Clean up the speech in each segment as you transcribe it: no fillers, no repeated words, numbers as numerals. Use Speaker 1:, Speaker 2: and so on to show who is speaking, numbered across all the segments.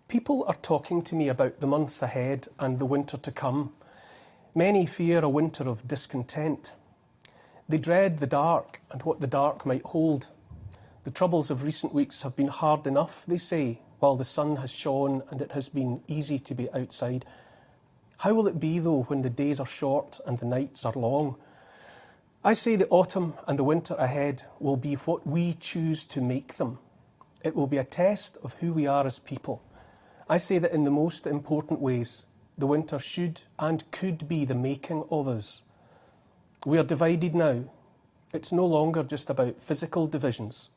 Speaker 1: People are talking to me about the months ahead and the winter to come. Many fear a winter of discontent. They dread the dark and what the dark might hold. The troubles of recent weeks have been hard enough, they say, while the sun has shone and it has been easy to be outside. How will it be, though, when the days are short and the nights are long? I say the autumn and the winter ahead will be what we choose to make them. It will be a test of who we are as people. I say that in the most important ways, the winter should and could be the making of us. We are divided now. It's no longer just about physical divisions.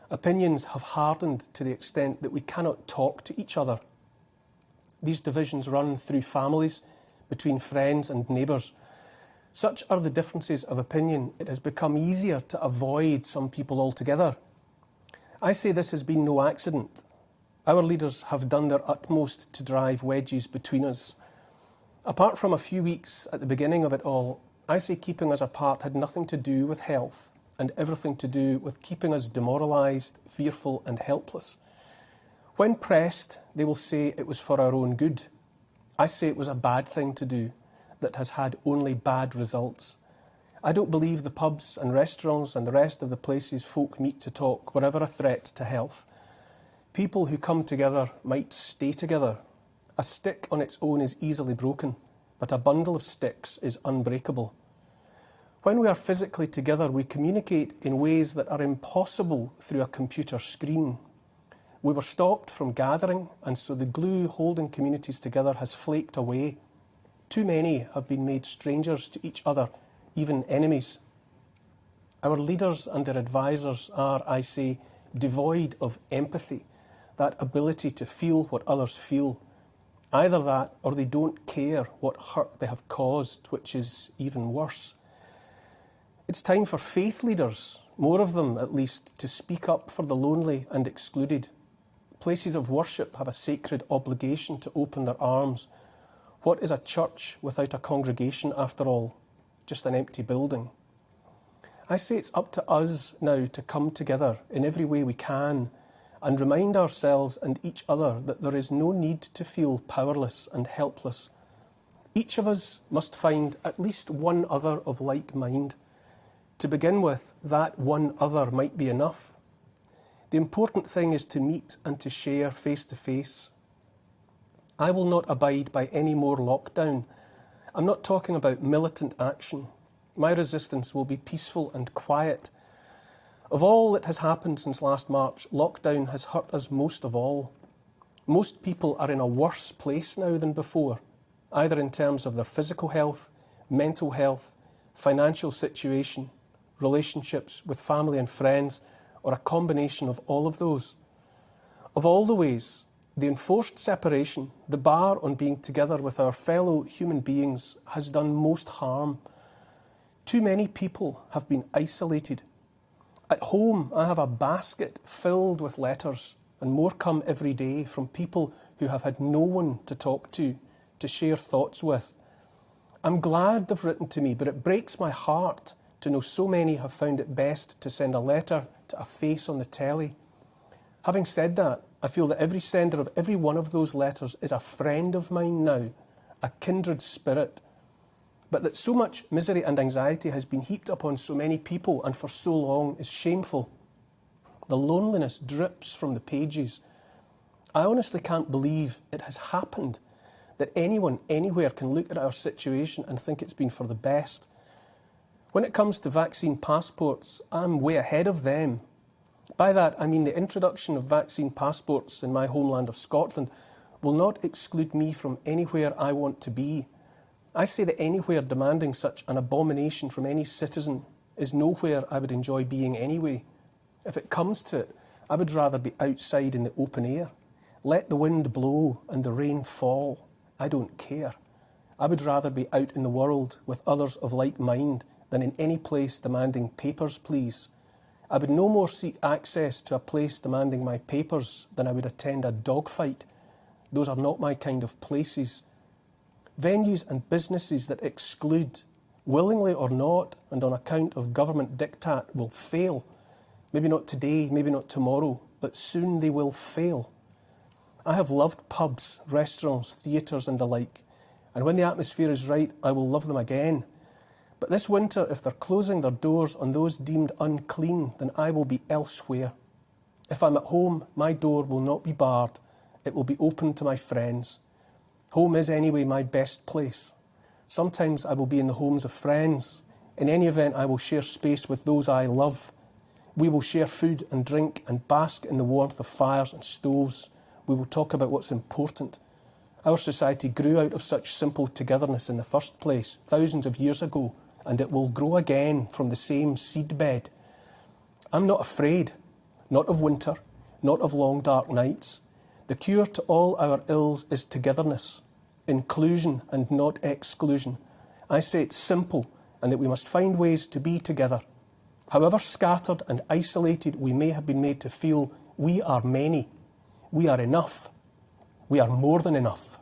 Speaker 1: Opinions have hardened to the extent that we cannot talk to each other. These divisions run through families, between friends and neighbours. Such are the differences of opinion, it has become easier to avoid some people altogether. I say this has been no accident. Our leaders have done their utmost to drive wedges between us. Apart from a few weeks at the beginning of it all, I say keeping us apart had nothing to do with health and everything to do with keeping us demoralised, fearful and helpless. When pressed, they will say it was for our own good. I say it was a bad thing to do that has had only bad results. I don't believe the pubs and restaurants and the rest of the places folk meet to talk were ever a threat to health. People who come together might stay together. A stick on its own is easily broken, but a bundle of sticks is unbreakable. When we are physically together, we communicate in ways that are impossible through a computer screen. We were stopped from gathering, and so the glue holding communities together has flaked away. Too many have been made strangers to each other, even enemies. Our leaders and their advisers are, I say, devoid of empathy, that ability to feel what others feel. Either that or they don't care what hurt they have caused, which is even worse. It's time for faith leaders, more of them at least, to speak up for the lonely and excluded. Places of worship have a sacred obligation to open their arms. What is a church without a congregation after all? Just an empty building. I say it's up to us now to come together in every way we can and remind ourselves and each other that there is no need to feel powerless and helpless. Each of us must find at least one other of like mind. To begin with, that one other might be enough. The important thing is to meet and to share face to face. I will not abide by any more lockdown. I'm not talking about militant action. My resistance will be peaceful and quiet. Of all that has happened since last March, lockdown has hurt us most of all. Most people are in a worse place now than before, either in terms of their physical health, mental health, financial situation, relationships with family and friends, or a combination of all of those. Of all the ways, the enforced separation, the bar on being together with our fellow human beings, has done most harm. Too many people have been isolated. At home, I have a basket filled with letters, and more come every day from people who have had no one to talk to share thoughts with. I'm glad they've written to me, but it breaks my heart to know so many have found it best to send a letter to a face on the telly. Having said that, I feel that every sender of every one of those letters is a friend of mine now, a kindred spirit. But that so much misery and anxiety has been heaped upon so many people and for so long is shameful. The loneliness drips from the pages. I honestly can't believe it has happened, that anyone anywhere can look at our situation and think it's been for the best. When it comes to vaccine passports, I'm way ahead of them. By that, I mean the introduction of vaccine passports in my homeland of Scotland will not exclude me from anywhere I want to be. I say that anywhere demanding such an abomination from any citizen is nowhere I would enjoy being anyway. If it comes to it, I would rather be outside in the open air. Let the wind blow and the rain fall. I don't care. I would rather be out in the world with others of like mind than in any place demanding papers, please. I would no more seek access to a place demanding my papers than I would attend a dogfight. Those are not my kind of places. Venues and businesses that exclude, willingly or not, and on account of government diktat, will fail. Maybe not today, maybe not tomorrow, but soon they will fail. I have loved pubs, restaurants, theatres and the like, and when the atmosphere is right, I will love them again. But this winter, if they're closing their doors on those deemed unclean, then I will be elsewhere. If I'm at home, my door will not be barred. It will be open to my friends. Home is anyway my best place. Sometimes I will be in the homes of friends. In any event, I will share space with those I love. We will share food and drink and bask in the warmth of fires and stoves. We will talk about what's important. Our society grew out of such simple togetherness in the first place, thousands of years ago, and it will grow again from the same seedbed. I'm not afraid, not of winter, not of long dark nights. The cure to all our ills is togetherness, inclusion and not exclusion. I say it's simple and that we must find ways to be together. However scattered and isolated we may have been made to feel, we are many. We are enough. We are more than enough.